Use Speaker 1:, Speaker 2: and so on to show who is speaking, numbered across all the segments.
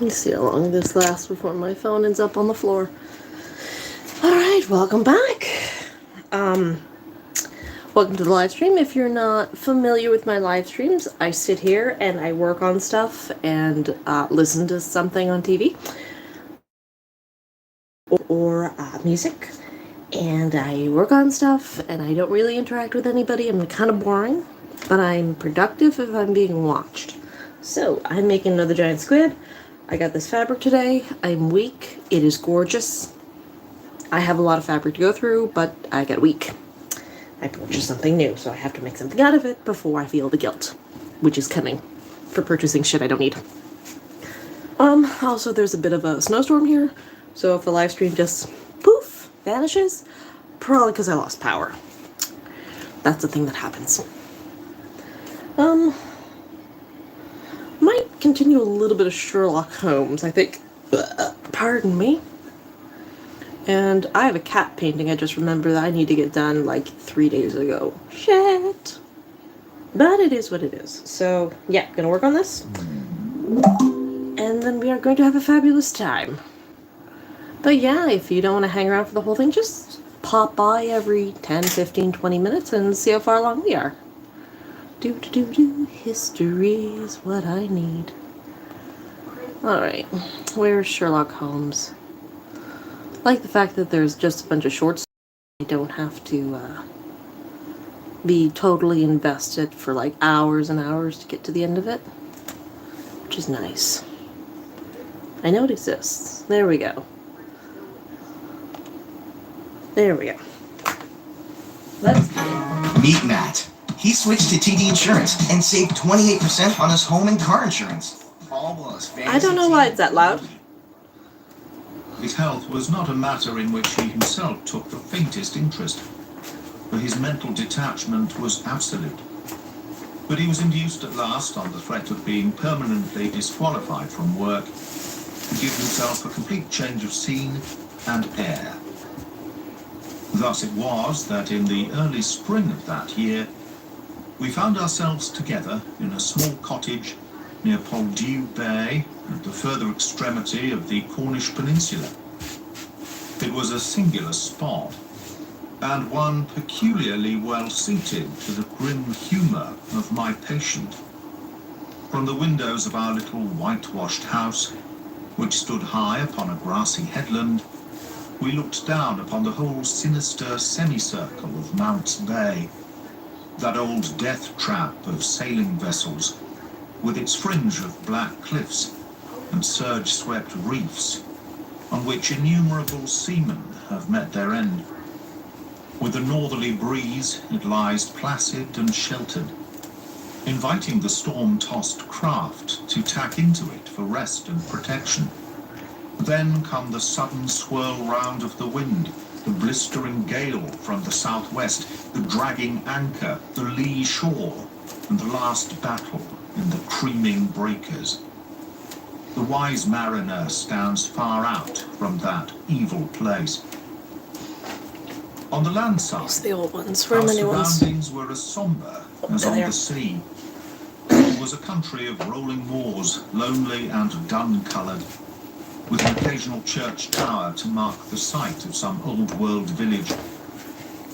Speaker 1: Let's see how long this lasts before my phone ends up on the floor. Alright, welcome back. Welcome to the live stream. If you're not familiar with my live streams, I sit here and I work on stuff and listen to something on TV or music. And I work on stuff and I don't really interact with anybody. I'm kind of boring, but I'm productive if I'm being watched. So I'm making another giant squid. I got this fabric today. I'm weak. It is gorgeous. I have a lot of fabric to go through, but I get weak. I purchased something new, so I have to make something out of it before I feel the guilt, which is coming for purchasing shit I don't need. Also there's a bit of a snowstorm here, so if the live stream just poof vanishes, probably because I lost power. That's the thing that happens. Might continue a little bit of Sherlock Holmes, I think. Pardon me. And I have a cat painting I just remembered that I need to get done like 3 days ago. Shit. But it is what it is. So, yeah, gonna work on this. And then we are going to have a fabulous time. But yeah, if you don't want to hang around for the whole thing, just pop by every 10, 15, 20 minutes and see how far along we are. History is what I need. Alright, where's Sherlock Holmes? I like the fact that there's just a bunch of shorts. I don't have to be totally invested for like hours and hours to get to the end of it, which is nice. I know it exists. There we go. There we go. Let's
Speaker 2: meet Matt. He switched to TD Insurance and saved 28% on his home and car insurance.
Speaker 1: I don't know why it's that loud.
Speaker 3: His health was not a matter in which he himself took the faintest interest, for his mental detachment was absolute. But he was induced at last, on the threat of being permanently disqualified from work, to give himself a complete change of scene and air. Thus it was that in the early spring of that year, we found ourselves together in a small cottage near Poldhu Bay, at the further extremity of the Cornish peninsula. It was a singular spot, and one peculiarly well suited to the grim humour of my patient. From the windows of our little whitewashed house, which stood high upon a grassy headland, we looked down upon the whole sinister semicircle of Mounts Bay, that old death trap of sailing vessels, with its fringe of black cliffs and surge-swept reefs, on which innumerable seamen have met their end. With a northerly breeze, it lies placid and sheltered, inviting the storm-tossed craft to tack into it for rest and protection. Then come the sudden swirl round of the wind, the blistering gale from the southwest, the dragging anchor, the lee shore, and the last battle in the creaming breakers. The wise mariner stands far out from that evil place. On the land side,
Speaker 1: the old ones. Where are
Speaker 3: our
Speaker 1: my new ones?
Speaker 3: surroundings were as sombre as on the sea. It was a country of rolling moors, lonely and dun-coloured, with an occasional church tower to mark the site of some old-world village.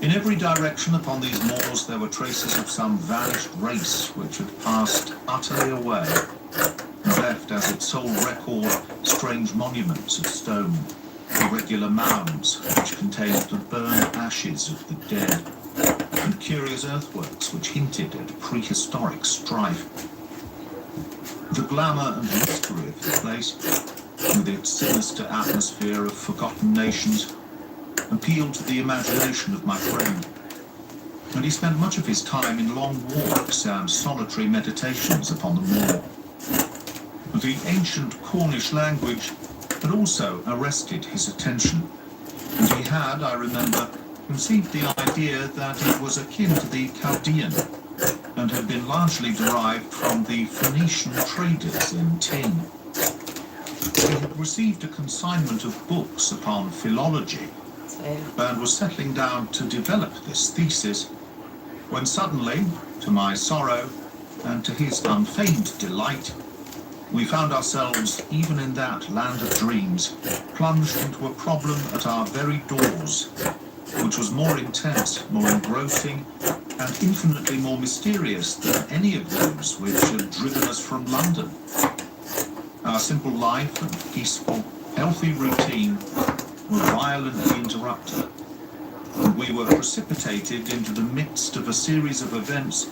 Speaker 3: In every direction upon these moors there were traces of some vanished race which had passed utterly away, and left as its sole record strange monuments of stone, irregular mounds which contained the burned ashes of the dead, and curious earthworks which hinted at prehistoric strife. The glamour and mystery of the place, with its sinister atmosphere of forgotten nations, appealed to the imagination of my friend, and he spent much of his time in long walks and solitary meditations upon the moor. The ancient Cornish language had also arrested his attention, and he had, I remember, conceived the idea that it was akin to the Chaldean, and had been largely derived from the Phoenician traders in tin. He had received a consignment of books upon philology, and was settling down to develop this thesis, when suddenly, to my sorrow, and to his unfeigned delight, We found ourselves, even in that land of dreams, plunged into a problem at our very doors, which was more intense, more engrossing, and infinitely more mysterious than any of those which had driven us from London. Our simple life and peaceful, healthy routine were violently interrupted, and we were precipitated into the midst of a series of events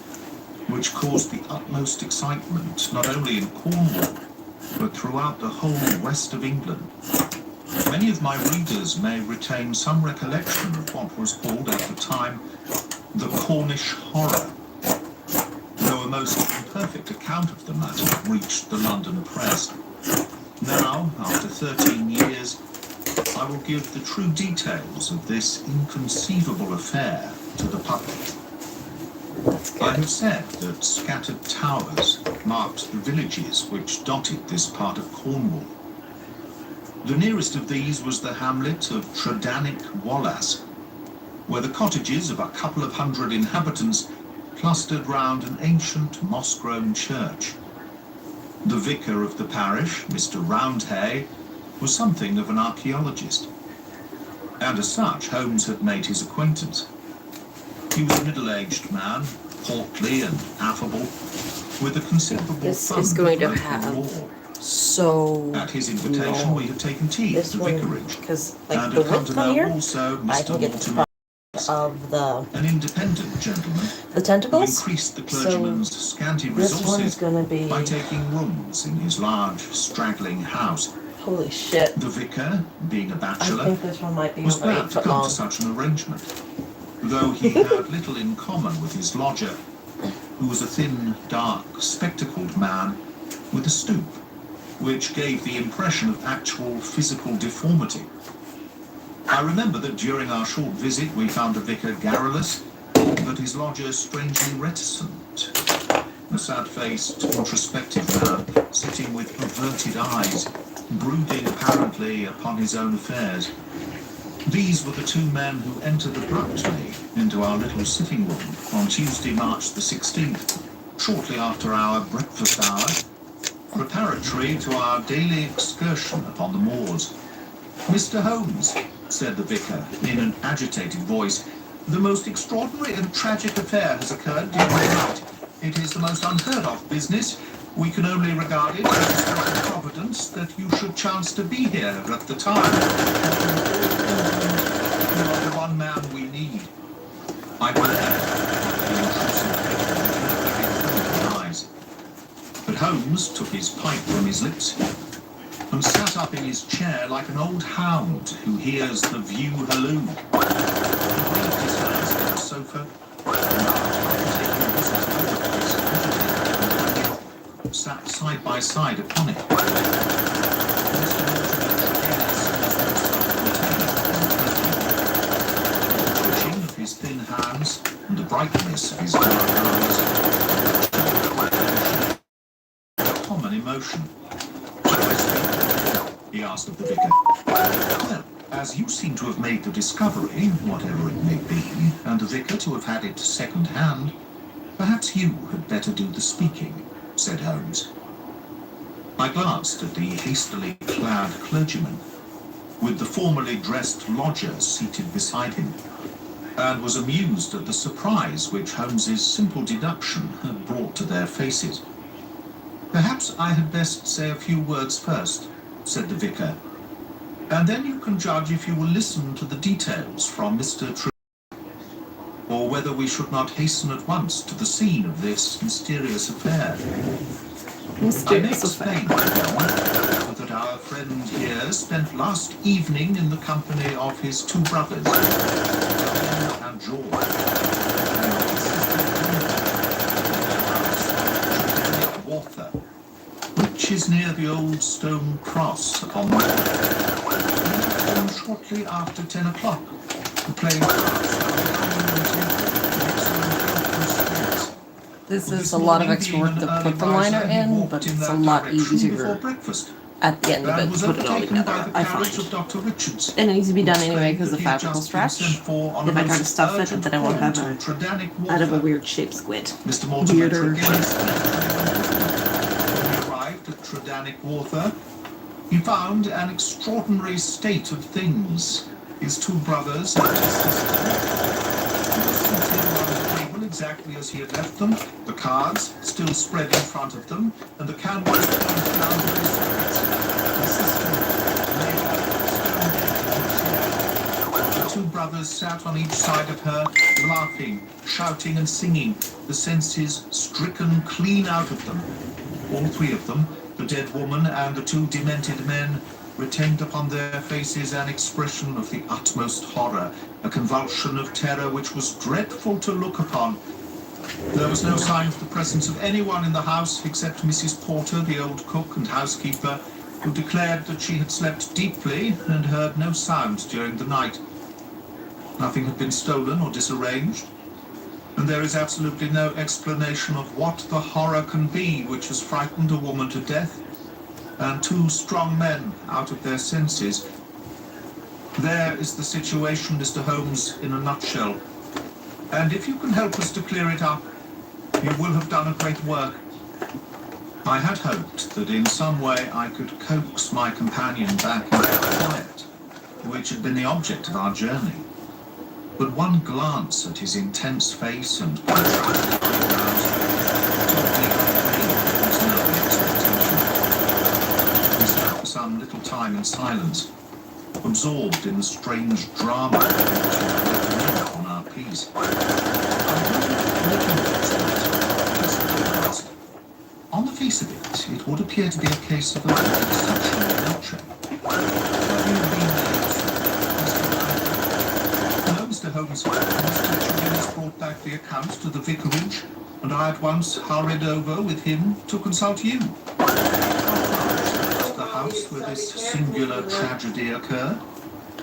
Speaker 3: which caused the utmost excitement not only in Cornwall, but throughout the whole west of England. Many of my readers may retain some recollection of what was called at the time the Cornish Horror, though a most imperfect account of the matter reached the London press. Now, after 13 years, I will give the true details of this inconceivable affair to the public. I have said that scattered towers marked the villages which dotted this part of Cornwall. The nearest of these was the hamlet of Tredannick Wallace, where the cottages of a couple of hundred inhabitants clustered round an ancient moss-grown church. The vicar of the parish, Mr. Roundhay, was something of an archaeologist, and as such Holmes had made his acquaintance. He was a middle-aged man, portly and affable, with a considerable
Speaker 1: This
Speaker 3: fund
Speaker 1: is going to
Speaker 3: of
Speaker 1: have
Speaker 3: law.
Speaker 1: so
Speaker 3: At his invitation,
Speaker 1: long.
Speaker 3: we had taken tea at
Speaker 1: This
Speaker 3: the
Speaker 1: one,
Speaker 3: vicarage,
Speaker 1: because like
Speaker 3: and
Speaker 1: the
Speaker 3: had come
Speaker 1: width
Speaker 3: to
Speaker 1: on
Speaker 3: know
Speaker 1: here,
Speaker 3: also
Speaker 1: I
Speaker 3: Mr.
Speaker 1: can get the
Speaker 3: Mortimer,
Speaker 1: front of the
Speaker 3: an independent gentleman who
Speaker 1: tentacles.
Speaker 3: increased the
Speaker 1: So
Speaker 3: clergyman's scanty
Speaker 1: this one's
Speaker 3: resources
Speaker 1: gonna be
Speaker 3: by taking rooms in his large, straggling house.
Speaker 1: holy shit.
Speaker 3: The vicar, being a
Speaker 1: I
Speaker 3: bachelor,
Speaker 1: think this one might be
Speaker 3: was
Speaker 1: over 8
Speaker 3: glad to
Speaker 1: foot
Speaker 3: come
Speaker 1: long.
Speaker 3: to such an arrangement, though he had little in common with his lodger, who was a thin, dark, spectacled man with a stoop, which gave the impression of actual physical deformity. I remember that during our short visit we found the vicar garrulous, but his lodger strangely reticent. A sad-faced, introspective man, sitting with averted eyes, brooding apparently upon his own affairs. These were the two men who entered abruptly into our little sitting room on Tuesday, March the 16th, shortly after our breakfast hour, preparatory to our daily excursion upon the moors. "Mr. Holmes," said the vicar, in an agitated voice, "the most extraordinary and tragic affair has occurred during the night. It is the most unheard-of business. We can only regard it as a special providence that you should chance to be here at the time. You are the one man we need." I believe the intrusive eyes. But Holmes took his pipe from his lips and sat up in his chair like an old hound who hears the view halloo. He raised his hands to the sofa and sat side by side upon it. The twitching of his thin hands and the brightness of his dark eyes, common emotion. "Shall I speak?" he asked of the vicar. "Well, as you seem to have made the discovery, whatever it may be, and the vicar to have had it second hand, perhaps you had better do the speaking," said Holmes. I glanced at the hastily clad clergyman, with the formally dressed lodger seated beside him, and was amused at the surprise which Holmes's simple deduction had brought to their faces. "Perhaps I had best say a few words first," said the vicar, "and then you can judge if you will listen to the details from Mr. or whether we should not hasten at once to the scene of this mysterious affair. I may explain to them that our friend here spent last evening in the company of his two brothers, and George, Walther, which is near the old stone cross upon the and shortly after 10 o'clock, playing
Speaker 1: This is a lot of extra work to put the liner in, but it's a lot easier at the end of it to put it all together, I find. And it needs to be done anyway because the fabric will stretch. If I try to stuff it, then I won't have out of a weird shaped squid. Weirder.
Speaker 3: panicked author, he found an extraordinary state of things. His two brothers and his sister were seated around the table exactly as he had left them, the cards still spread in front of them, and the candles pointed down to their sockets. The sister lay back, stone-dead in a chair. The two brothers sat on each side of her, laughing, shouting and singing, the senses stricken clean out of them. All three of them, the dead woman and the two demented men, retained upon their faces an expression of the utmost horror, a convulsion of terror which was dreadful to look upon. There was no sign of the presence of anyone in the house except Mrs. Porter, the old cook and housekeeper, who declared that she had slept deeply and heard no sound during the night. Nothing had been stolen or disarranged, and there is absolutely no explanation of what the horror can be which has frightened a woman to death and two strong men out of their senses. There is the situation, Mr. Holmes, in a nutshell. And if you can help us to clear it up, you will have done a great work. I had hoped that in some way I could coax my companion back into the quiet, which had been the object of our journey. But one glance at his intense face and contrasted eyebrows told me that was no expectation. We sat for some little time in silence, absorbed in the strange drama which had broken in on our peace. On the face of it, it would appear to be a case of a exceptional nature. Mr. Holmes, Mr. Trevor brought back the account to the vicarage, and I at once hurried over with him to consult you. The house where this singular tragedy occurred.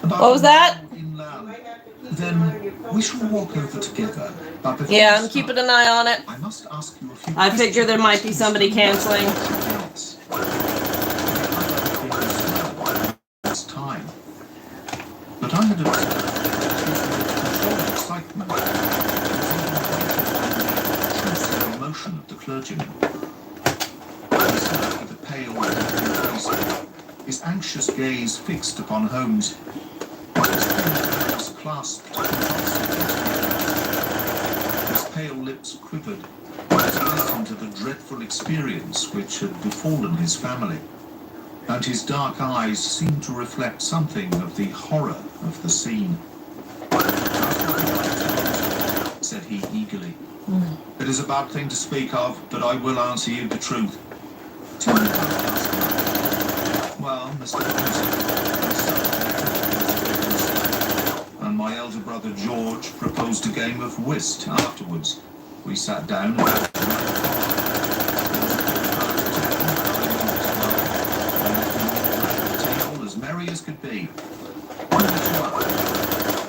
Speaker 1: What was that?
Speaker 3: Inland. Then we shall walk over together. But before
Speaker 1: Yeah,
Speaker 3: we
Speaker 1: I'm
Speaker 3: start,
Speaker 1: keeping an eye on it.
Speaker 3: I must ask you a few
Speaker 1: I figure there might be
Speaker 3: questions.
Speaker 1: somebody canceling.
Speaker 3: Yes. It's time. But I had observed excitement, the emotion of the clergyman. He sat with a pale, face, his anxious gaze fixed upon Holmes. His fingers clasped convulsively together. His pale lips quivered as he listened to the dreadful experience which had befallen his family, and his dark eyes seemed to reflect something of the horror of the scene. Said he eagerly. It is a bad thing to speak of, but I will answer you the truth. Tell me about last night. Well, Mr. Holmes, and my elder brother George proposed a game of whist afterwards. We sat down and as merry as could be.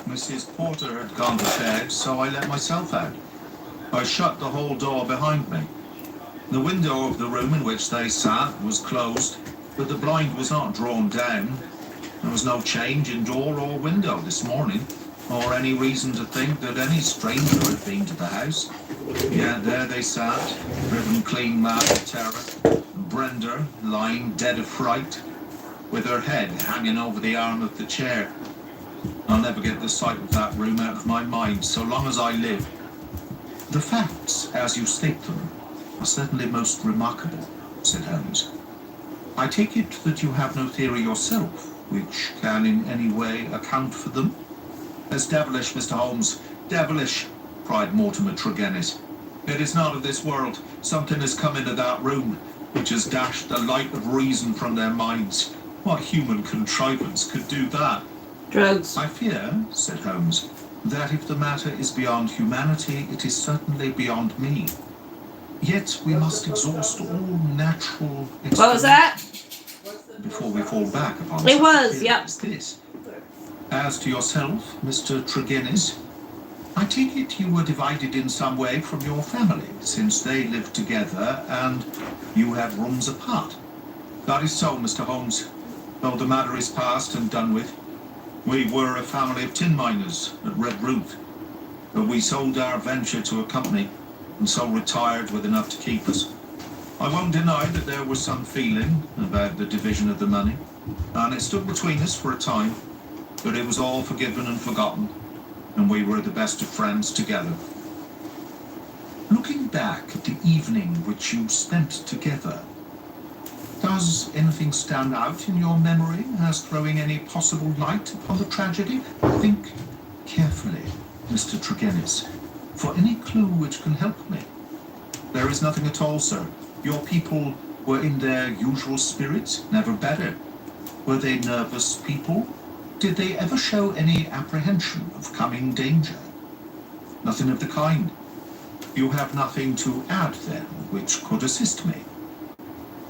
Speaker 3: Mrs. Porter had gone to bed, so I let myself out. I shut the hall door behind me. The window of the room in which they sat was closed, but the blind was not drawn down. There was no change in door or window this morning, or any reason to think that any stranger had been to the house. Yet there they sat, driven clean mad with terror, Brenda lying dead of fright, with her head hanging over the arm of the chair. I'll never get the sight of that room out of my mind so long as I live. The facts, as you state them, are certainly most remarkable, said Holmes. I take it that you have no theory yourself which can in any way account for them? As devilish, Mr. Holmes, devilish, cried Mortimer Tregennis. It is not of this world. Something has come into that room which has dashed the light of reason from their minds. What human contrivance could do that?
Speaker 1: Drugs.
Speaker 3: I fear, said Holmes, that if the matter is beyond humanity, it is certainly beyond me. Yet we must exhaust all natural experiments.
Speaker 1: What was that?
Speaker 3: Before we fall back upon
Speaker 1: It
Speaker 3: such
Speaker 1: was,
Speaker 3: a theory
Speaker 1: yep.
Speaker 3: as this. As to yourself, Mr. Tregennis, I take it you were divided in some way from your family, since they lived together and you have rooms apart. That is so, Mr. Holmes, though the matter is past and done with. We were a family of tin miners at Red Root, but we sold our venture to a company and so retired with enough to keep us. I won't deny that there was some feeling about the division of the money, and it stood between us for a time, but it was all forgiven and forgotten, and we were the best of friends together. Looking back at the evening which you spent together, does anything stand out in your memory as throwing any possible light upon the tragedy? Think carefully, Mr. Tregennis, for any clue which can help me. There is nothing at all, sir. Your people were in their usual spirits, never better. Were they nervous people? Did they ever show any apprehension of coming danger? Nothing of the kind. You have nothing to add, then, which could assist me.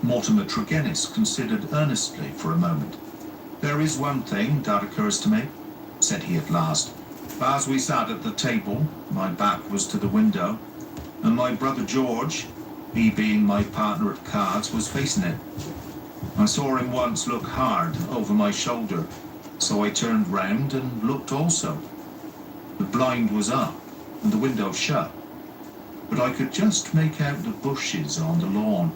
Speaker 3: Mortimer Tregennis considered earnestly for a moment. There is one thing that occurs to me, said he at last. As we sat at the table, my back was to the window, and my brother George, he being my partner at cards, was facing it. I saw him once look hard over my shoulder, so I turned round and looked also. The blind was up, and the window shut, but I could just make out the bushes on the lawn,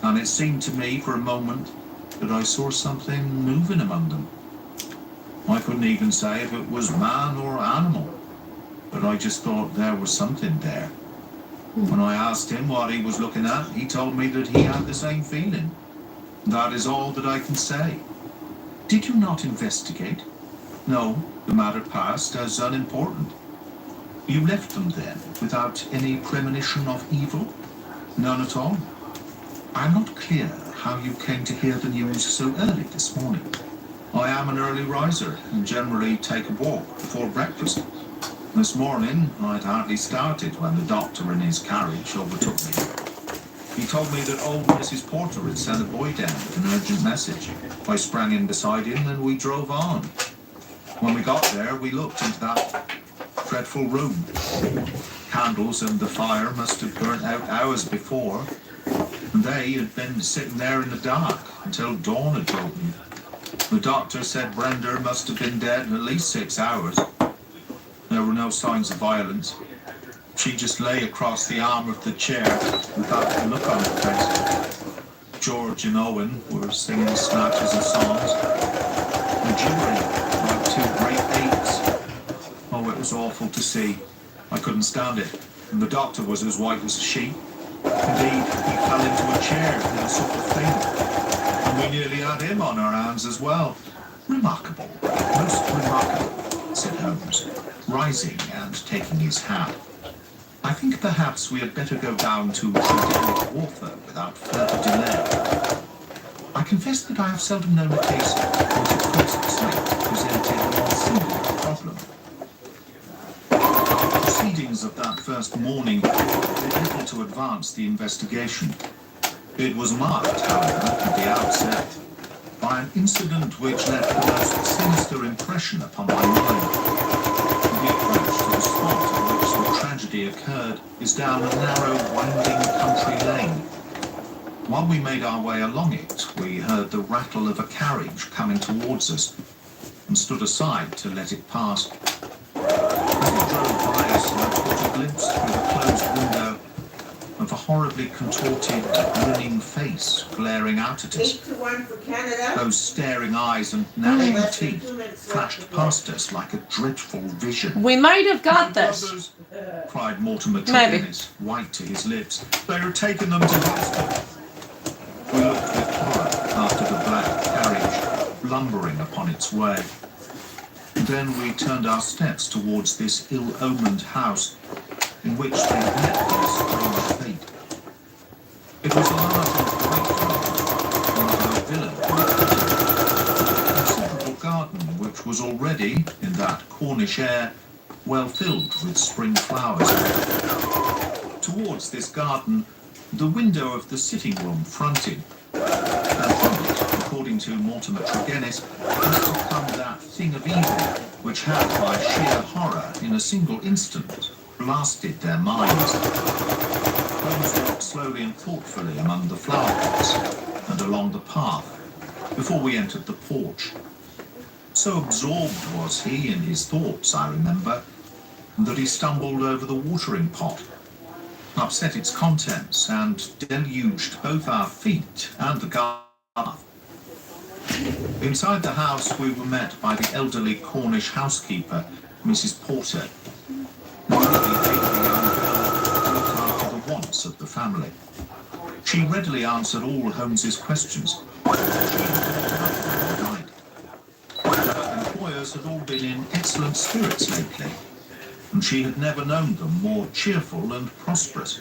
Speaker 3: and it seemed to me for a moment that I saw something moving among them. I couldn't even say if it was man or animal, but I just thought there was something there. When I asked him what he was looking at, he told me that he had the same feeling. That is all that I can say. Did you not investigate? No, the matter passed as unimportant. You left them then, without any premonition of evil? None at all? I'm not clear how you came to hear the news so early this morning. I am an early riser and generally take a walk before breakfast. This morning, I'd hardly started when the doctor in his carriage overtook me. He told me that old Mrs. Porter had sent a boy down with an urgent message. I sprang in beside him and we drove on. When we got there, we looked into that dreadful room. Candles and the fire must have burnt out hours before, and they had been sitting there in the dark until dawn had broken. The doctor said Brenda must have been dead at least 6 hours. There were no signs of violence. She just lay across the arm of the chair with that look on her face. George and Owen were singing snatches of songs. The jury, like two great apes. Oh, it was awful to see. I couldn't stand it. And the doctor was as white as a sheet. Indeed, he fell into a chair in a sort of faint. And we nearly had him on our hands as well. Remarkable, most remarkable, said Holmes, rising and taking his hat. I think perhaps we had better go down to Frederick Walther without further delay. I confess that I have seldom known a case which at first sight presented a more singular problem. Our proceedings of that first morning did little to advance the investigation. It was marked, however, at the outset, by an incident which left the most sinister impression upon my mind. The approach to the spot at which the tragedy occurred is down a narrow, winding country lane. While we made our way along it, we heard the rattle of a carriage coming towards us, and stood aside to let it pass. As it drove by us, I caught a glimpse through the closed window of a horribly contorted, grinning face glaring out at us.
Speaker 4: 8-1 for Canada.
Speaker 3: Those staring eyes and narrowing teeth flashed past us like a dreadful vision.
Speaker 1: We might have got this.
Speaker 3: Brothers, cried Mortimer
Speaker 1: Maybe.
Speaker 3: Tregennis, white to his lips. They are taking them to hospital. We looked with horror after the black carriage, lumbering upon its way. Then we turned our steps towards this ill-omened house, in which they had met their strange fate. It was a large and white dwelling, one of our villa, a considerable garden which was already, in that Cornish air, well filled with spring flowers. Towards this garden, the window of the sitting room fronted, and from it, according to Mortimer Tregennis, must have come that thing of evil which had, by sheer horror, in a single instant, blasted their minds. Holmes walked slowly and thoughtfully among the flower pots and along the path before we entered the porch. So absorbed was he in his thoughts, I remember, that he stumbled over the watering pot. upset its contents, and deluged both our feet and the garden. Inside the house, we were met by the elderly Cornish housekeeper, Mrs. Porter. The young girl looked after the wants of the family. She readily answered all Holmes's questions. Her employers had all been in excellent spirits lately, and she had never known them more cheerful and prosperous.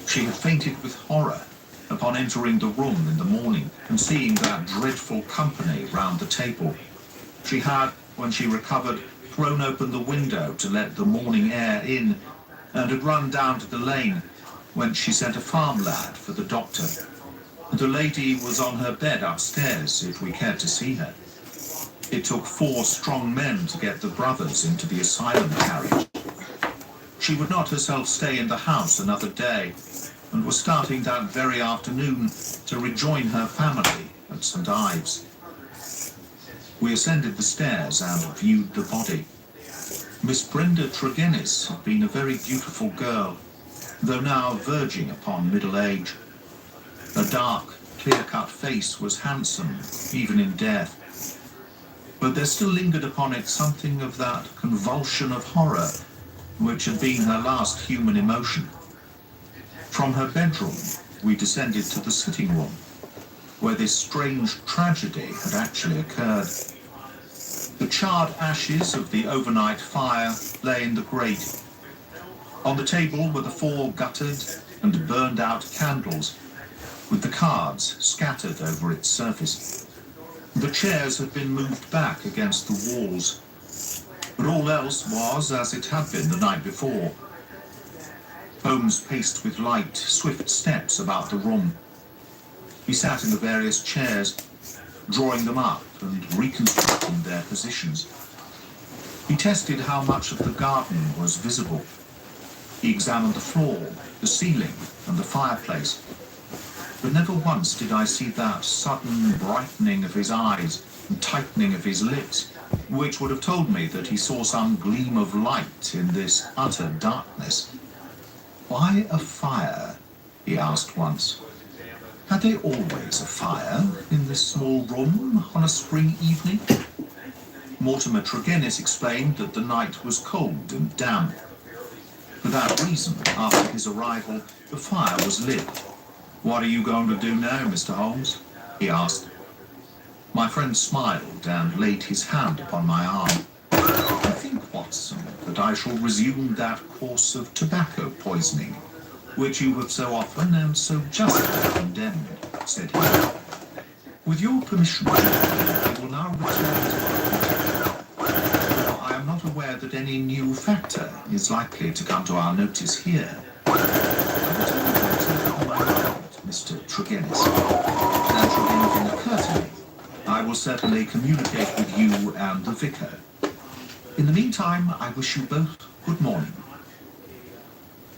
Speaker 3: She had fainted with horror upon entering the room in the morning and seeing that dreadful company round the table. She had, when she recovered, thrown open the window to let the morning air in, and had run down to the lane, whence she sent a farm lad for the doctor. The lady was on her bed upstairs, if we cared to see her. It took 4 strong men to get the brothers into the asylum carriage. She would not herself stay in the house another day, and was starting that very afternoon to rejoin her family at St. Ives. We ascended the stairs and viewed the body. Miss Brenda Tregennis had been a very beautiful girl, though now verging upon middle age. Her dark, clear-cut face was handsome, even in death. But there still lingered upon it something of that convulsion of horror which had been her last human emotion. From her bedroom, we descended to the sitting room, where this strange tragedy had actually occurred. The charred ashes of the overnight fire lay in the grate. On the table were the 4 guttered and burned-out candles, with the cards scattered over its surface. The chairs had been moved back against the walls, but all else was as it had been the night before. Holmes paced with light, swift steps about the room. He sat in the various chairs, drawing them up and reconstructing their positions. He tested how much of the garden was visible. He examined the floor, the ceiling, and the fireplace. But never once did I see that sudden brightening of his eyes and tightening of his lips, which would have told me that he saw some gleam of light in this utter darkness. "Why a fire?" he asked once. Had they always a fire in this small room on a spring evening? Mortimer Tregennis explained that the night was cold and damp. For that reason, after his arrival, the fire was lit. "What are you going to do now, Mr. Holmes?" he asked. My friend smiled and laid his hand upon my arm. "I think, Watson, that I shall resume that course of tobacco poisoning, which you have so often and so justly condemned," said he. "With your permission, I will now return to I am not aware that any new factor is likely to come to our notice here. Mr. Tregennis, and should anything occur to me, I will certainly communicate with you and the vicar. In the meantime, I wish you both good morning."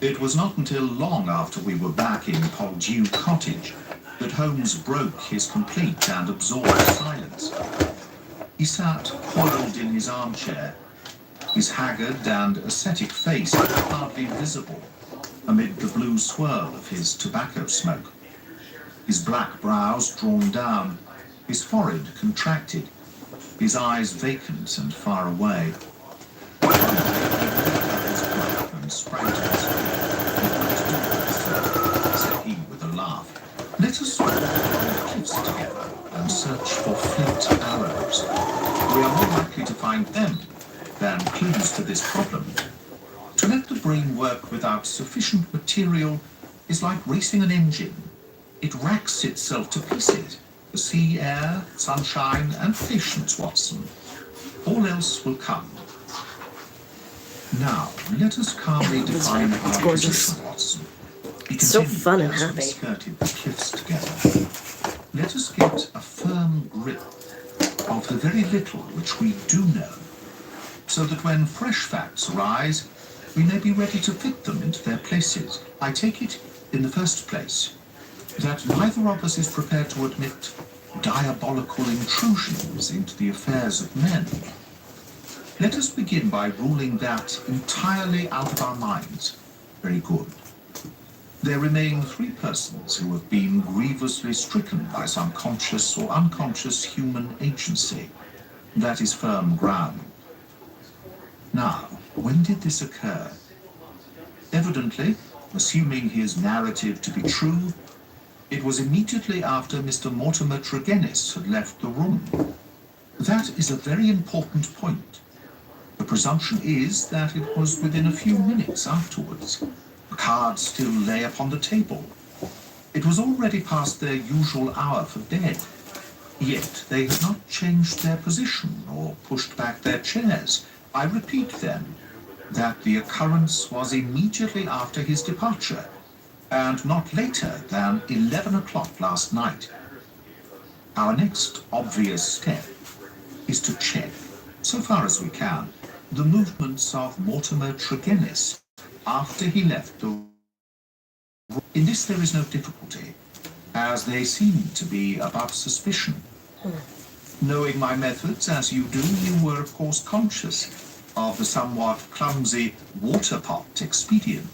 Speaker 3: It was not until long after we were back in Poldew Cottage that Holmes broke his complete and absorbed silence. He sat coiled in his armchair, his haggard and ascetic face hardly visible amid the blue swirl of his tobacco smoke. His black brows drawn down, his forehead contracted, his eyes vacant and far away. And sprang to his feet. Said he with a laugh, "Let us walk along the cliffs together and search for flint arrows. We are more likely to find them than clues to this problem. To let the brain work without sufficient material is like racing an engine. It racks itself to pieces. The sea air, sunshine, and patience, Watson. All else will come. Now, let us calmly define our position, Watson." He
Speaker 1: It's so
Speaker 3: continued
Speaker 1: fun and
Speaker 3: as we
Speaker 1: happy.
Speaker 3: skirted the cliffs together. "Let us get a firm grip of the very little which we do know, so that when fresh facts arise, we may be ready to fit them into their places. I take it, in the first place, that neither of us is prepared to admit diabolical intrusions into the affairs of men. Let us begin by ruling that entirely out of our minds. Very good. There remain 3 persons who have been grievously stricken by some conscious or unconscious human agency. That is firm ground. Now, when did this occur? Evidently, assuming his narrative to be true, it was immediately after Mr. Mortimer Tregennis had left the room. That is a very important point. The presumption is that it was within a few minutes afterwards. The cards still lay upon the table. It was already past their usual hour for bed. Yet they had not changed their position or pushed back their chairs. I repeat then, that the occurrence was immediately after his departure, and not later than 11 o'clock last night. Our next obvious step is to check, so far as we can, the movements of Mortimer Tregennis after he left the room. In this there is no difficulty, as they seem to be above suspicion. Knowing my methods as you do, you were of course conscious of the somewhat clumsy water pot expedient,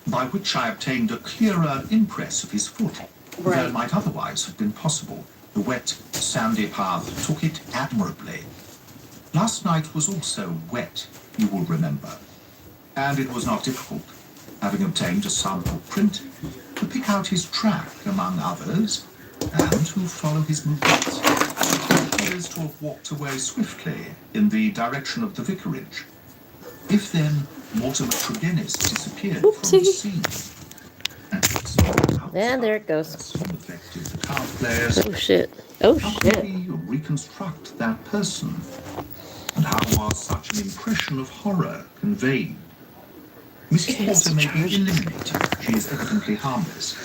Speaker 3: by which I obtained a clearer impress of his foot than might otherwise have been possible. The wet, sandy path took it admirably. Last night was also wet, you will remember, and it was not difficult, having obtained a sample print, to pick out his track among others, and to follow his movements. He appears to have walked away swiftly in the direction of the vicarage. If then Mortimer Tregennis disappeared from the scene,
Speaker 1: And there it goes.
Speaker 3: affected the card players,
Speaker 1: Oh shit. Oh
Speaker 3: how could
Speaker 1: shit.
Speaker 3: we reconstruct that person? And how was such an impression of horror conveyed? Mrs. Porter may be eliminated. She is evidently harmless.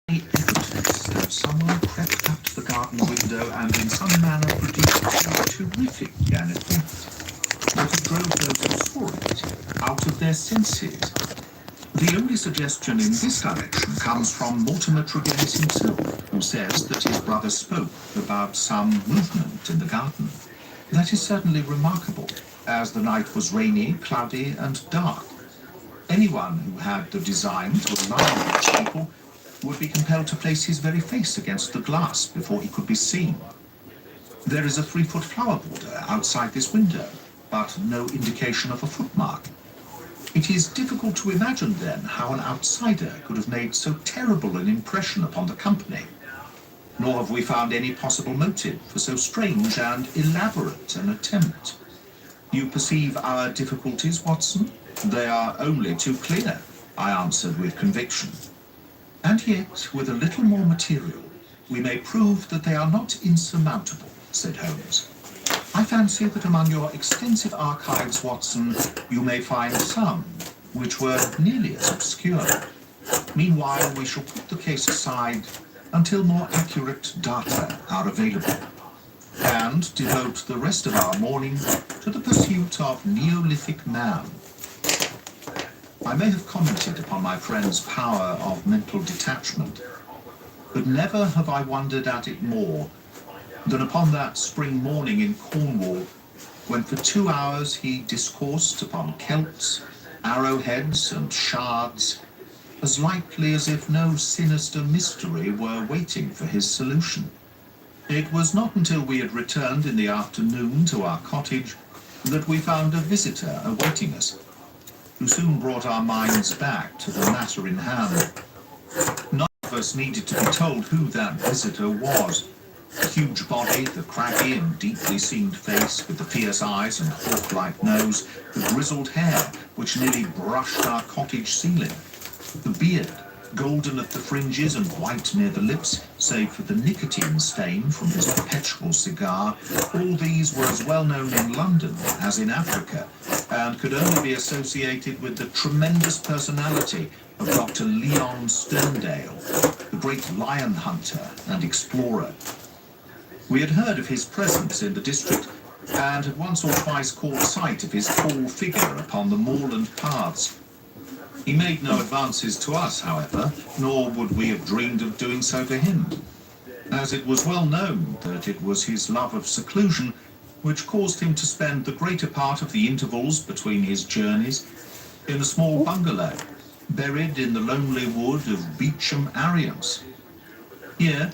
Speaker 3: Any evidence that someone crept up to the garden window and in some manner produced a terrific an effect, that it drove those who saw it out of their senses. The only suggestion in this direction comes from Mortimer Tregennis himself, who says that his brother spoke about some movement in the garden. That is certainly remarkable, as the night was rainy, cloudy, and dark. Anyone who had the design to alarm these people would be compelled to place his very face against the glass before he could be seen. There is a 3-foot flower border outside this window, but no indication of a footmark. It is difficult to imagine, then, how an outsider could have made so terrible an impression upon the company. Nor have we found any possible motive for so strange and elaborate an attempt. You perceive our difficulties, Watson? They are only too clear, I answered with conviction. And yet, with a little more material, we may prove that they are not insurmountable, said Holmes. I fancy that among your extensive archives, Watson, you may find some which were nearly as obscure. Meanwhile, we shall put the case aside until more accurate data are available, and devote the rest of our morning to the pursuit of Neolithic man. I may have commented upon my friend's power of mental detachment, but never have I wondered at it more than upon that spring morning in Cornwall, when for 2 hours he discoursed upon Celts, arrowheads, and shards, as lightly as if no sinister mystery were waiting for his solution. It was not until we had returned in the afternoon to our cottage that we found a visitor awaiting us, who soon brought our minds back to the matter in hand. None of us needed to be told who that visitor was. The huge body, the craggy and deeply seamed face with the fierce eyes and hawk-like nose, the grizzled hair which nearly brushed our cottage ceiling, the beard, golden at the fringes and white near the lips, save for the nicotine stain from his perpetual cigar, all these were as well known in London as in Africa, and could only be associated with the tremendous personality of Dr. Leon Sterndale, the great lion hunter and explorer. We had heard of his presence in the district, and had once or twice caught sight of his tall figure upon the moorland paths. He made no advances to us, however, nor would we have dreamed of doing so to him, as it was well known that it was his love of seclusion which caused him to spend the greater part of the intervals between his journeys in a small bungalow, buried in the lonely wood of Beecham Arians. Here,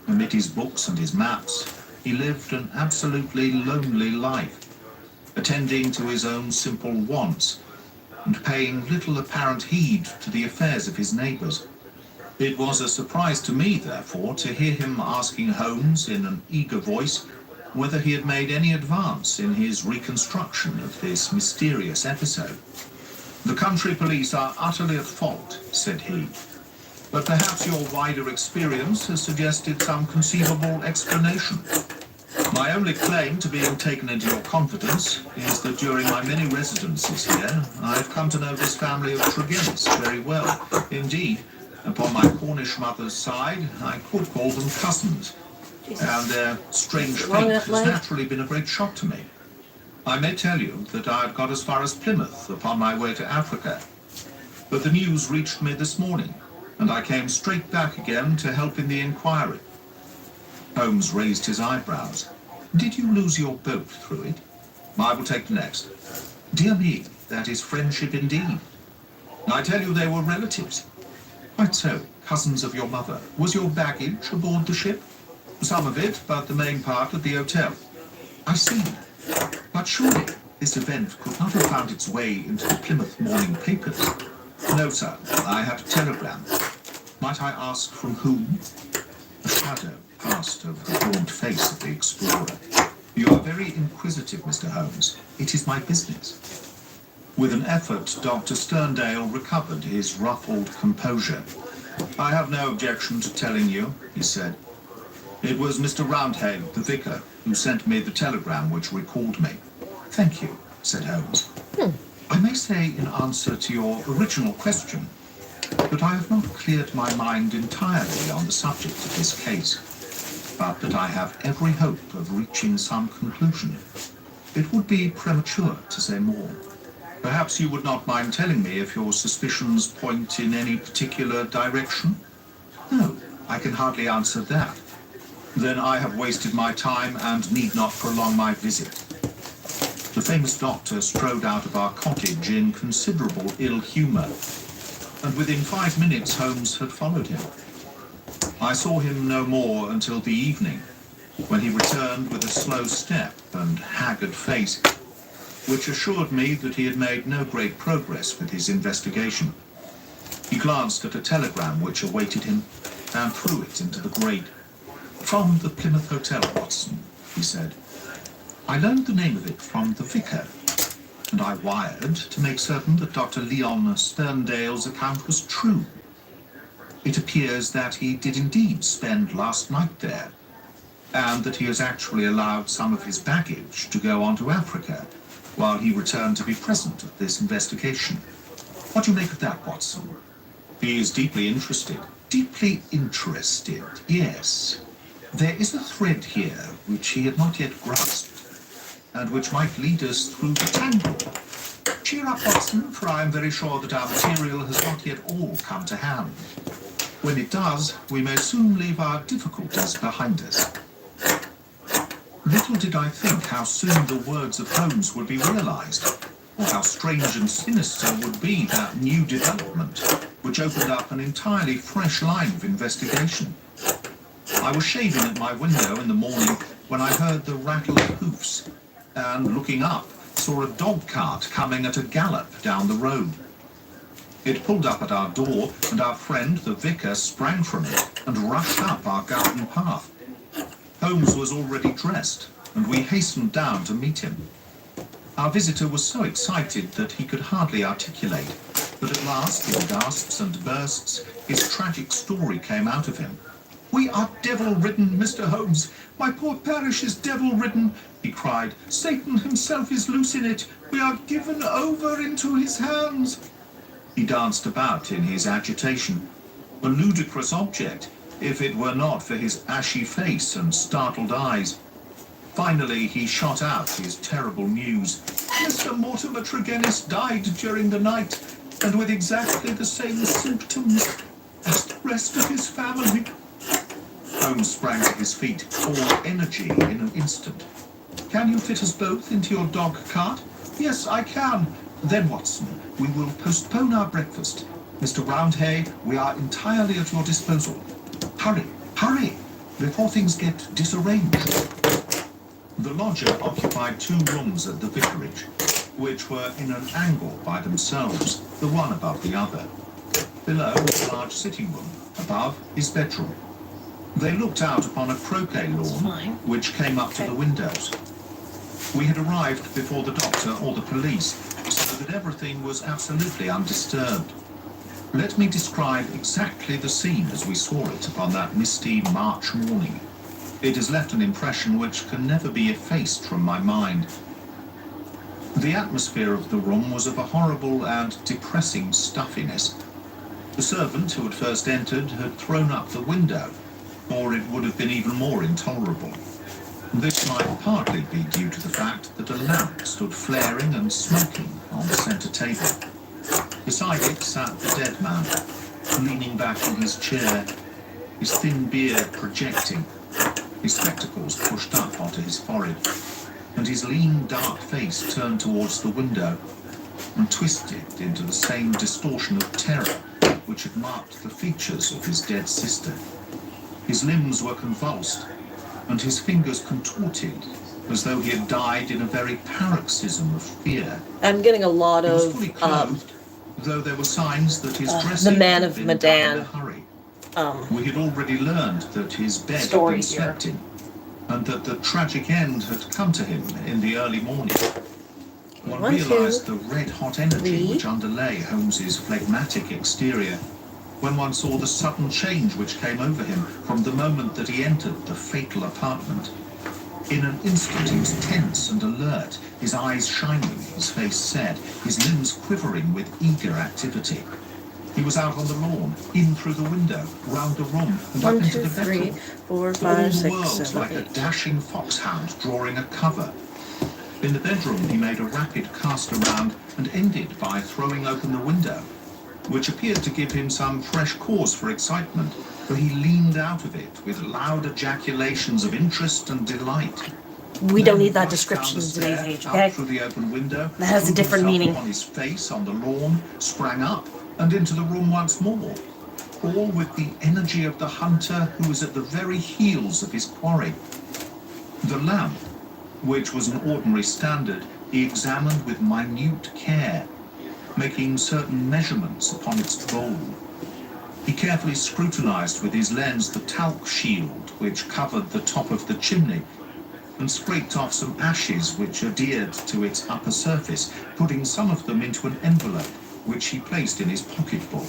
Speaker 3: amid his books and his maps, he lived an absolutely lonely life, attending to his own simple wants and paying little apparent heed to the affairs of his neighbours. It was a surprise to me, therefore, to hear him asking Holmes in an eager voice whether he had made any advance in his reconstruction of this mysterious episode. "The country police are utterly at fault," said he, "but perhaps your wider experience has suggested some conceivable explanation. My only claim to being taken into your confidence is that during my many residences here, I have come to know this family of Tregennis very well. Indeed, upon my Cornish mother's side, I could call them cousins, and their strange fate has naturally been a great shock to me. I may tell you that I had got as far as Plymouth upon my way to Africa, but the news reached me this morning, and I came straight back again to help in the inquiry." Holmes raised his eyebrows. "Did you lose your boat through it?" "I will take the next." "Dear me, that is friendship indeed." "I tell you they were relatives." "Quite so, cousins of your mother. Was your baggage aboard the ship?" "Some of it, but the main part at the hotel." "I see. But surely this event could not have found its way into the Plymouth morning papers?" "No, sir. I had a telegram." "Might I ask from whom?" A shadow passed over the gaunt face of the explorer. "You are very inquisitive, Mr. Holmes. It is my business." With an effort, Dr. Sterndale recovered his ruffled composure. "I have no objection to telling you," he said. "It was Mr. Roundhead, the vicar, who sent me the telegram which recalled me." "Thank you," said Holmes. "I may say in answer to your original question that I have not cleared my mind entirely on the subject of this case, but that I have every hope of reaching some conclusion. It would be premature to say more." "Perhaps you would not mind telling me if your suspicions point in any particular direction?" "No, I can hardly answer that." "Then I have wasted my time and need not prolong my visit." The famous doctor strode out of our cottage in considerable ill humour, and within 5 minutes Holmes had followed him. I saw him no more until the evening, when he returned with a slow step and haggard face, which assured me that he had made no great progress with his investigation. He glanced at a telegram which awaited him and threw it into the grate. "From the Plymouth Hotel, Watson," he said. "I learned the name of it from the vicar, and I wired to make certain that Dr. Leon Sterndale's account was true. It appears that he did indeed spend last night there, and that he has actually allowed some of his baggage to go on to Africa, while he returned to be present at this investigation. What do you make of that, Watson?" "He is deeply interested." "Deeply interested, yes. There is a thread here which he had not yet grasped, and which might lead us through the tangle. Cheer up, Watson, for I am very sure that our material has not yet all come to hand. When it does, we may soon leave our difficulties behind us." Little did I think how soon the words of Holmes would be realized, or how strange and sinister would be that new development, which opened up an entirely fresh line of investigation. I was shaving at my window in the morning when I heard the rattle of hoofs, and looking up, saw a dog cart coming at a gallop down the road. It pulled up at our door, and our friend, the vicar, sprang from it and rushed up our garden path. Holmes was already dressed, and we hastened down to meet him. Our visitor was so excited that he could hardly articulate, but at last, in gasps and bursts, his tragic story came out of him. "We are devil-ridden, Mr. Holmes. My poor parish is devil-ridden," he cried. "Satan himself is loose in it. We are given over into his hands." He danced about in his agitation, a ludicrous object, if it were not for his ashy face and startled eyes. Finally, he shot out his terrible news. "Mr. Mortimer Tregennis died during the night, and with exactly the same symptoms as the rest of his family." Holmes sprang to his feet, all energy in an instant. "Can you fit us both into your dog cart?" "Yes, I can. Then, Watson, we will postpone our breakfast. Mr. Roundhay, we are entirely at your disposal. Hurry, hurry, before things get disarranged. The lodger occupied 2 rooms at the vicarage, which were in an angle by themselves, the one above the other. Below was a large sitting room, above his bedroom. They looked out upon a croquet lawn, which came up to the windows. We had arrived before the doctor or the police, so that everything was absolutely undisturbed. Let me describe exactly the scene as we saw it upon that misty March morning. It has left an impression which can never be effaced from my mind. The atmosphere of the room was of a horrible and depressing stuffiness. The servant who had first entered had thrown up the window, or it would have been even more intolerable. This might partly be due to the fact that a lamp stood flaring and smoking on the centre table. Beside it sat the dead man, leaning back in his chair, his thin beard projecting, his spectacles pushed up onto his forehead, and his lean, dark face turned towards the window and twisted into the same distortion of terror which had marked the features of his dead sister. His limbs were convulsed, and his fingers contorted, as though he had died in a very paroxysm of fear.
Speaker 1: I'm getting a lot
Speaker 3: He was
Speaker 1: of
Speaker 3: fully clothed, though there were signs that his dressing
Speaker 1: the Man
Speaker 3: had
Speaker 1: of
Speaker 3: been done in a
Speaker 1: Medan
Speaker 3: hurry. We had already learned that his bed had
Speaker 1: story
Speaker 3: been
Speaker 1: here.
Speaker 3: slept in, and that the tragic end had come to him in the early morning. One
Speaker 1: 1, 2,
Speaker 3: realised the red-hot energy
Speaker 1: 3.
Speaker 3: which underlay Holmes's phlegmatic exterior when one saw the sudden change which came over him from the moment that he entered the fatal apartment. In an instant he was tense and alert, his eyes shining, his face set, his limbs quivering with eager activity. He was out on the lawn, in through the window, round the room, and up
Speaker 1: 1,
Speaker 3: into
Speaker 1: 2,
Speaker 3: the
Speaker 1: 3,
Speaker 3: bedroom.
Speaker 1: 4,
Speaker 3: For all
Speaker 1: 5,
Speaker 3: the
Speaker 1: 6,
Speaker 3: world
Speaker 1: 7,
Speaker 3: like a
Speaker 1: 8.
Speaker 3: dashing foxhound drawing a cover. In the bedroom he made a rapid cast around and ended by throwing open the window, which appeared to give him some fresh cause for excitement, for he leaned out of it with loud ejaculations of interest and delight.
Speaker 1: We don't need that
Speaker 3: Then
Speaker 1: description in
Speaker 3: rushed
Speaker 1: today's
Speaker 3: down the
Speaker 1: age,
Speaker 3: stair,
Speaker 1: okay?
Speaker 3: out through the open window,
Speaker 1: That has a
Speaker 3: threw
Speaker 1: different
Speaker 3: himself
Speaker 1: meaning.
Speaker 3: upon his face on the lawn, sprang up, and into the room once more, all with the energy of the hunter who was at the very heels of his quarry. The lamp, which was an ordinary standard, he examined with minute care, making certain measurements upon its bowl. He carefully scrutinized with his lens the talc shield which covered the top of the chimney, and scraped off some ashes which adhered to its upper surface, putting some of them into an envelope which he placed in his pocketbook.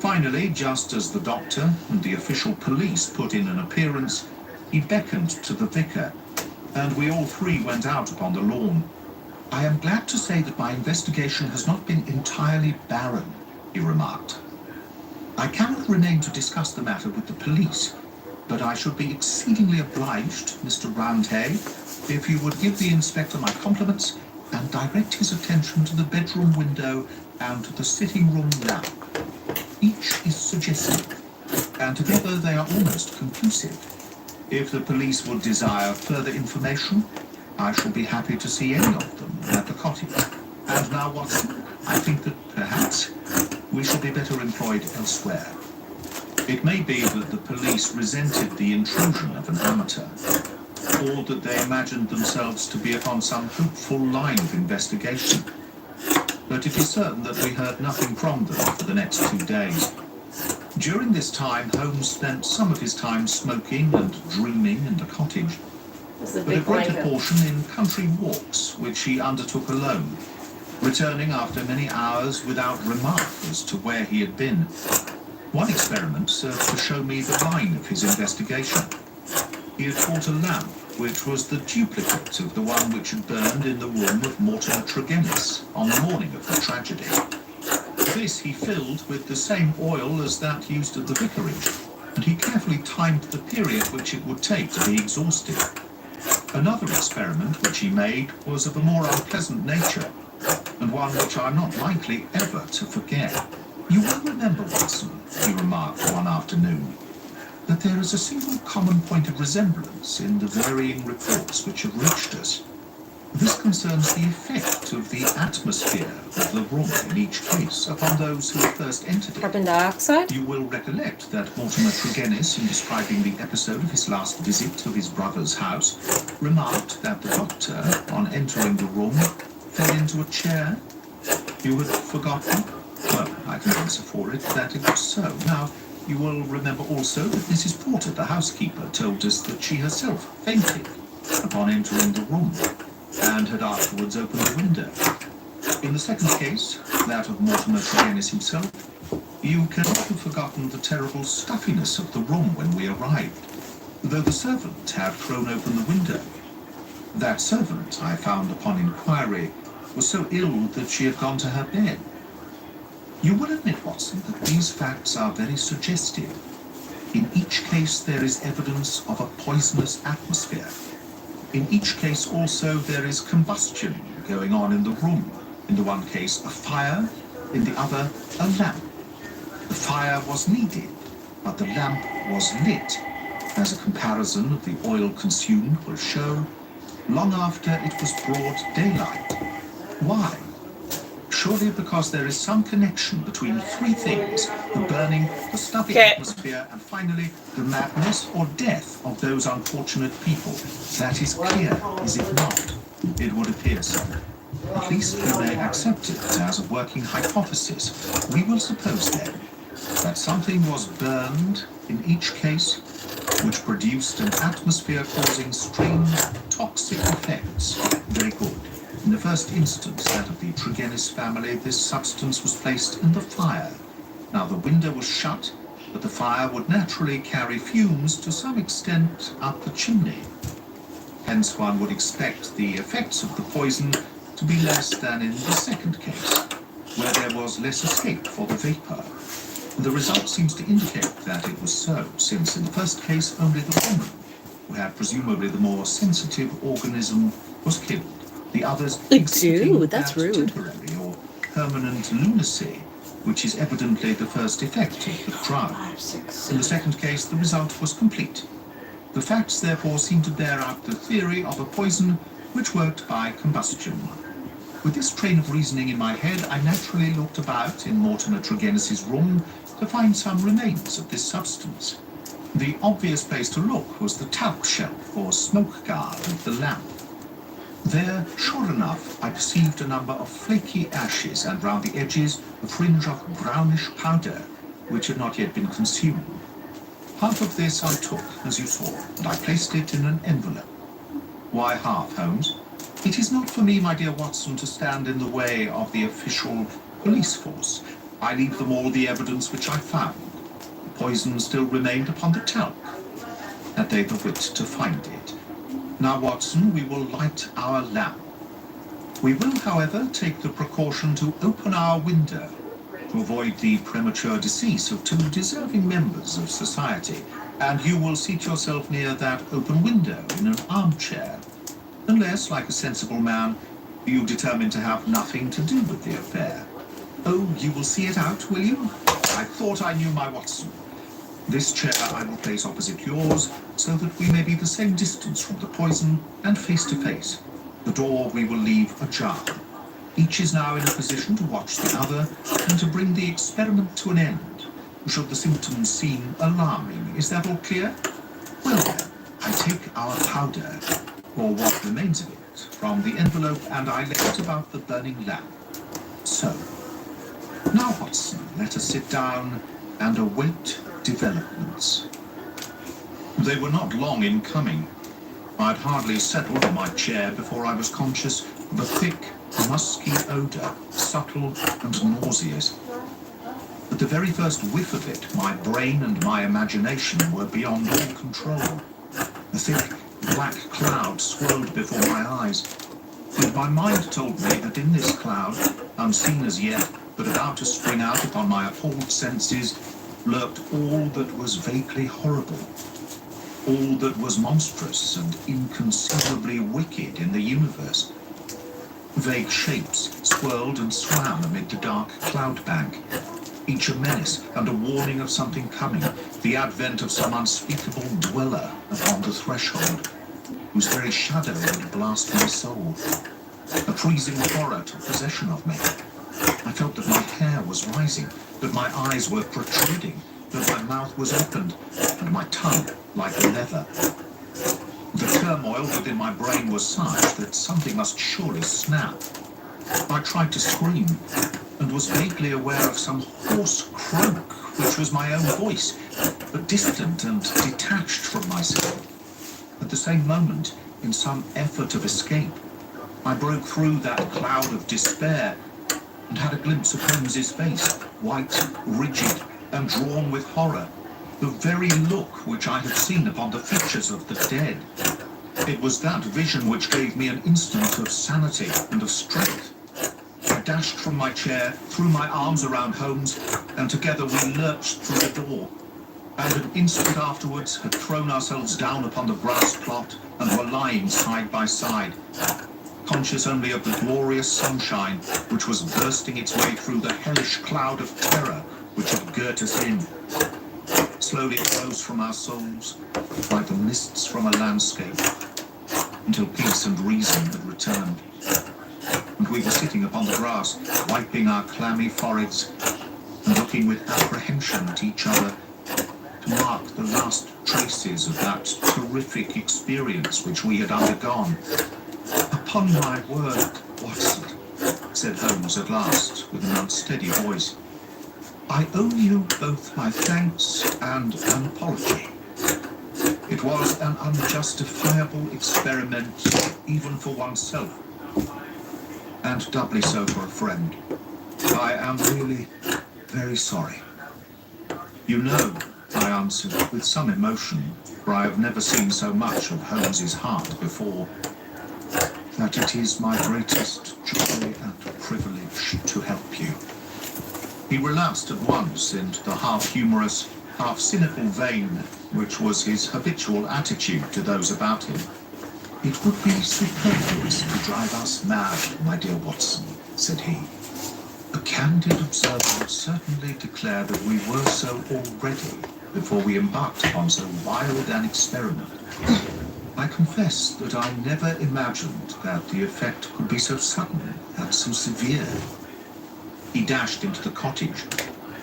Speaker 3: Finally, just as the doctor and the official police put in an appearance, he beckoned to the vicar, and we all 3 went out upon the lawn. "I am glad to say that my investigation has not been entirely barren," he remarked. "I cannot remain to discuss the matter with the police, but I should be exceedingly obliged, Mr. Roundhay, if you would give the inspector my compliments and direct his attention to the bedroom window and to the sitting room lamp. Each is suggestive, and together they are almost conclusive. If the police would desire further information, I shall be happy to see any of them at the cottage. And now, Watson, I think that perhaps we should be better employed elsewhere." It may be that the police resented the intrusion of an amateur, or that they imagined themselves to be upon some hopeful line of investigation. But it is certain that we heard nothing from them for the next 2 days. During this time, Holmes spent some of his time smoking and dreaming in the cottage, but a greater portion in country walks, which he undertook alone, returning after many hours without remark as to where he had been. One experiment served to show me the line of his investigation. He had bought a lamp which was the duplicate of the one which had burned in the room of Mortimer Tregennis on the morning of the tragedy. This he filled with the same oil as that used at the vicarage, and he carefully timed the period which it would take to be exhausted. Another experiment which he made was of a more unpleasant nature, and one which I am not likely ever to forget. "You will remember, Watson," he remarked one afternoon, "that there is a single common point of resemblance in the varying reports which have reached us. This concerns the effect of the atmosphere of the room in each case upon those who first entered it.
Speaker 1: Carbon dioxide?
Speaker 3: You will recollect that Mortimer Tregennis, in describing the episode of his last visit to his brother's house, remarked that the doctor, on entering the room, fell into a chair. You had forgotten? Well, I can answer for it that it was so. Now, you will remember also that Mrs. Porter, the housekeeper, told us that she herself fainted upon entering the room and had afterwards opened the window. In the second case, that of Mortimer Tregennis himself, you cannot have forgotten the terrible stuffiness of the room when we arrived, though the servant had thrown open the window. That servant, I found upon inquiry, was so ill that she had gone to her bed. You will admit, Watson, that these facts are very suggestive. In each case there is evidence of a poisonous atmosphere. In each case also there is combustion going on in the room. In the one case a fire, in the other a lamp. The fire was needed, but the lamp was lit, as a comparison of the oil consumed will show, long after it was broad daylight. Why? Surely because there is some connection between three things: the burning, the stuffy atmosphere, and finally the madness or death of those unfortunate people. That is clear, is it not? It would appear so. At least we may accept it as a working hypothesis. We will suppose then that something was burned in each case which produced an atmosphere causing strange toxic effects. Very good. In the first instance, that of the Tregennis family, this substance was placed in the fire. Now the window was shut, but the fire would naturally carry fumes to some extent up the chimney. Hence one would expect the effects of the poison to be less than in the second case, where there was less escape for the vapor. The result seems to indicate that it was so, since in the first case only the woman, who had presumably the more sensitive organism, was killed. The others
Speaker 1: Dude, that's
Speaker 3: had
Speaker 1: rude.
Speaker 3: temporary or permanent lunacy, which is evidently the first effect of the drug. In the second case, the result was complete. The facts therefore seem to bear out the theory of a poison which worked by combustion. With this train of reasoning in my head, I naturally looked about in Mortimer Tregennis's room to find some remains of this substance. The obvious place to look was the talc shelf or smoke guard of the lamp. There, sure enough, I perceived a number of flaky ashes and round the edges a fringe of brownish powder, which had not yet been consumed. Half of this I took, as you saw, and I placed it in an envelope. Why half, Holmes? It is not for me, my dear Watson, to stand in the way of the official police force. I leave them all the evidence which I found. The poison still remained upon the talc. Had they the wit to find it? Now, Watson, we will light our lamp. We will, however, take the precaution to open our window to avoid the premature decease of two deserving members of society, and you will seat yourself near that open window in an armchair, unless, like a sensible man, you determine to have nothing to do with the affair. Oh, you will see it out, will you? I thought I knew my Watson. This chair I will place opposite yours, so that we may be the same distance from the poison and face to face. The door we will leave ajar. Each is now in a position to watch the other and to bring the experiment to an end, should the symptoms seem alarming. Is that all clear? Well then, I take our powder, or what remains of it, from the envelope and I lay it about the burning lamp. So, now Watson, let us sit down and await developments. They were not long in coming. I'd hardly settled in my chair before I was conscious of a thick, musky odour, subtle and nauseous. At the very first whiff of it, my brain and my imagination were beyond all control. A thick, black cloud swirled before my eyes. And my mind told me that in this cloud, unseen as yet, but about to spring out upon my appalled senses, lurked all that was vaguely horrible, all that was monstrous and inconceivably wicked in the universe. Vague shapes swirled and swam amid the dark cloud bank, each a menace and a warning of something coming, the advent of some unspeakable dweller upon the threshold. whose very shadow would blast my soul. A freezing horror took possession of me. I felt that my hair was rising, that my eyes were protruding, that my mouth was opened, and my tongue like leather. The turmoil within my brain was such that something must surely snap. I tried to scream, and was vaguely aware of some hoarse croak, which was my own voice, but distant and detached from myself. At the same moment, in some effort of escape, I broke through that cloud of despair and had a glimpse of Holmes's face, white, rigid, and drawn with horror, the very look which I had seen upon the features of the dead. It was that vision which gave me an instant of sanity and of strength. I dashed from my chair, threw my arms around Holmes, and together we lurched through the door, and an instant afterwards had thrown ourselves down upon the grass plot and were lying side by side, conscious only of the glorious sunshine which was bursting its way through the hellish cloud of terror which had girt us in. Slowly it rose from our souls, like the mists from a landscape, until peace and reason had returned. And we were sitting upon the grass, wiping our clammy foreheads, and looking with apprehension at each other, to mark the last traces of that terrific experience which we had undergone. "Upon my word, Watson," said Holmes at last, with an unsteady voice, "I owe you both my thanks and an apology. It was an unjustifiable experiment, even for oneself, and doubly so for a friend. I am really very sorry." "You know," I answered, with some emotion, for I have never seen so much of Holmes's heart before, "that it is my greatest joy and privilege to help you." He relapsed at once into the half-humorous, half-cynical vein which was his habitual attitude to those about him. "It would be superfluous to drive us mad, my dear Watson," said he. "A candid observer would certainly declare that we were so already before we embarked upon so wild an experiment. I confess that I never imagined that the effect could be so sudden and so severe." He dashed into the cottage,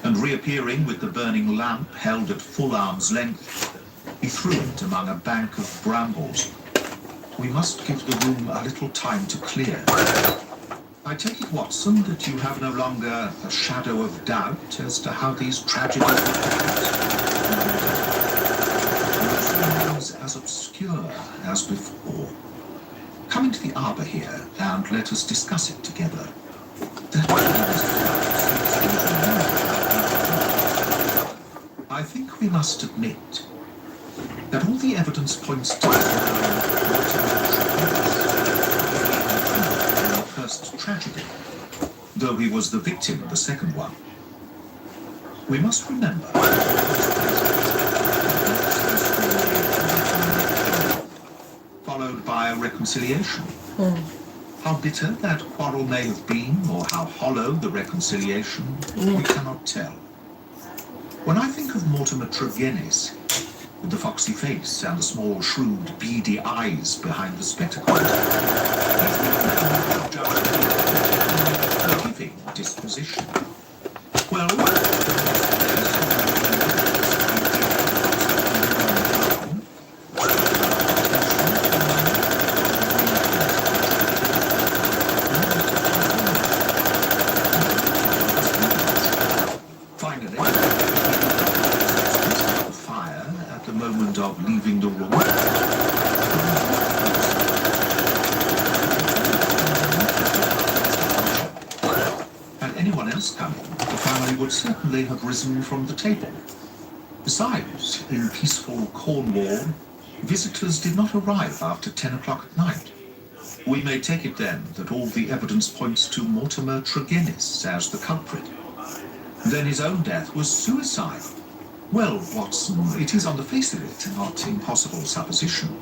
Speaker 3: and reappearing with the burning lamp held at full arm's length, he threw it among a bank of brambles. "We must give the room a little time to clear. I take it, Watson, that you have no longer a shadow of doubt as to how these tragedies were as obscure as before. Come into the arbour here, and let us discuss it together." "I think we must admit that all the evidence points to the first tragedy, though he was the victim of the second one. We must remember followed by a reconciliation. How bitter that quarrel may have been, or how hollow the reconciliation, we cannot tell. When I think of Mortimer Tregennis, with the foxy face and the small, shrewd, beady eyes behind the spectacles, a giving disposition. Well, of leaving the room. Had anyone else come in, the family would certainly have risen from the table. Besides, in peaceful Cornwall, visitors did not arrive after 10 o'clock at night. We may take it then that all the evidence points to Mortimer Tregennis as the culprit. Then his own death was suicide. Well, Watson, it is on the face of it not impossible supposition.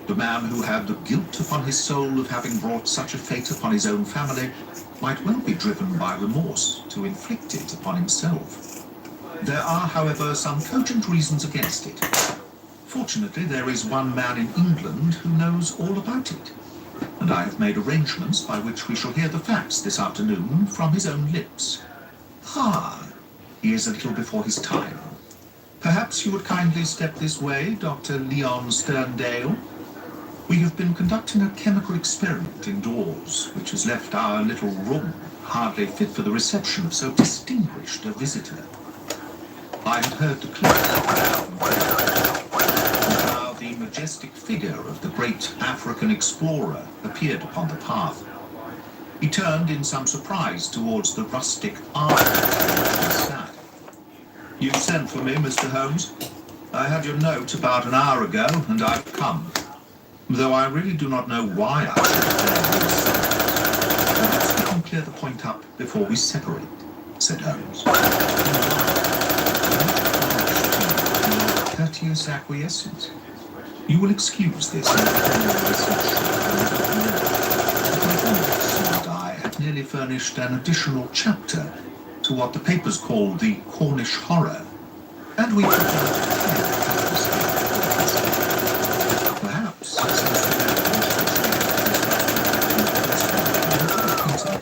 Speaker 3: The man who had the guilt upon his soul of having brought such a fate upon his own family might well be driven by remorse to inflict it upon himself. There are, however, some cogent reasons against it. Fortunately, there is one man in England who knows all about it, and I have made arrangements by which we shall hear the facts this afternoon from his own lips. Ah, he is a little before his time. Perhaps you would kindly step this way, Dr. Leon Sterndale. We have been conducting a chemical experiment indoors, which has left our little room hardly fit for the reception of so distinguished a visitor. I had heard the click and how the majestic figure of the great African explorer appeared upon the path. He turned in some surprise towards the rustic arbour in which he sat. You sent for me, Mr. Holmes. I had your note about an hour ago, and I've come. Though I really do not know why I should have this subject. Perhaps we can clear the point up before we separate, said Holmes. Courteous acquiescence. You will excuse this and I had nearly furnished an additional chapter to what the papers call the Cornish horror, and we perhaps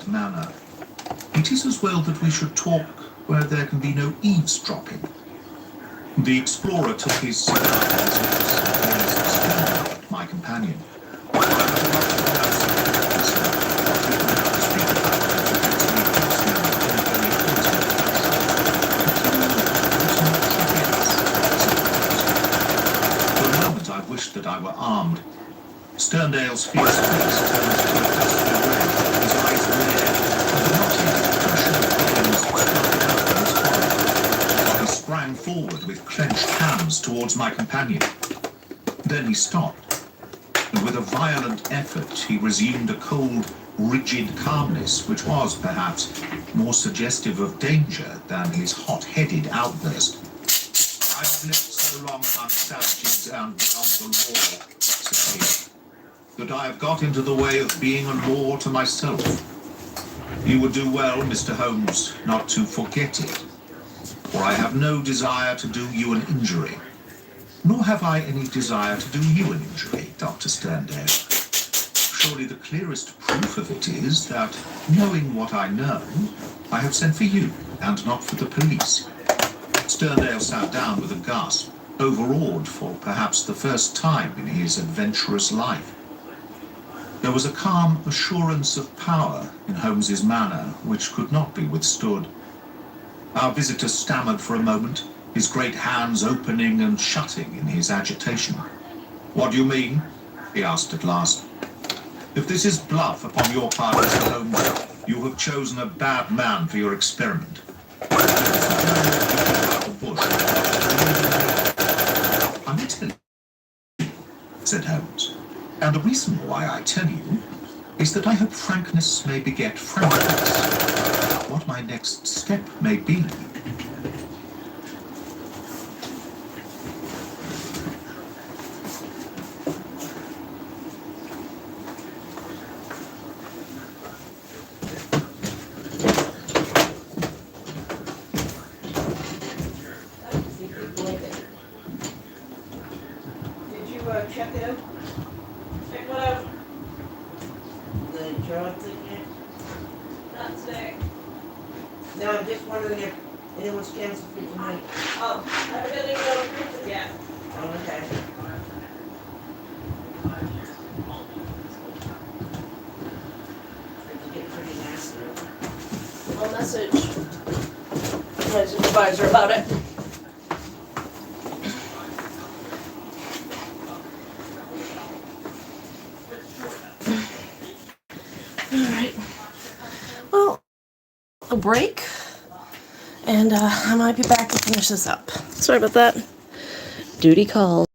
Speaker 3: manner. It is as well that we should talk where there can be no eavesdropping. The explorer took his cigar as if to stare at my companion. For a moment I wished that I were armed. Sterndale's fierce face turned to a dusty red, his eyes glared, and the knotty expression of Collins started out in his horror. He sprang forward with clenched hands towards my companion. Then he stopped, and with a violent effort he resumed a cold, rigid calmness which was, perhaps, more suggestive of danger than his hot-headed outburst. I have lived so long among savages and beyond the law, said he, that I have got into the way of being a law to myself. You would do well, Mr. Holmes, not to forget it, for I have no desire to do you an injury. Nor have I any desire to do you an injury, Dr. Sterndale. Surely the clearest proof of it is that, knowing what I know, I have sent for you, and not for the police. Sterndale sat down with a gasp, overawed for perhaps the first time in his adventurous life. There was a calm assurance of power in Holmes's manner which could not be withstood. Our visitor stammered for a moment, his great hands opening and shutting in his agitation. What do you mean? He asked at last. If this is bluff upon your part, Mr. Holmes, you have chosen a bad man for your experiment. I may tell you, said Holmes, and the reason why I tell you is that I hope frankness may beget frankness. What my next step may be.
Speaker 1: Check it out. Check what out. The drugs in here?
Speaker 4: Not today.
Speaker 1: No, I'm just wondering if anyone's canceled for tonight.
Speaker 4: Oh, I haven't even approved it yet.
Speaker 1: Oh, okay. It's getting pretty nasty.
Speaker 4: I'll message my supervisor about it.
Speaker 1: Alright. Well, a break. And I might be back to finish this up. Sorry about that. Duty calls.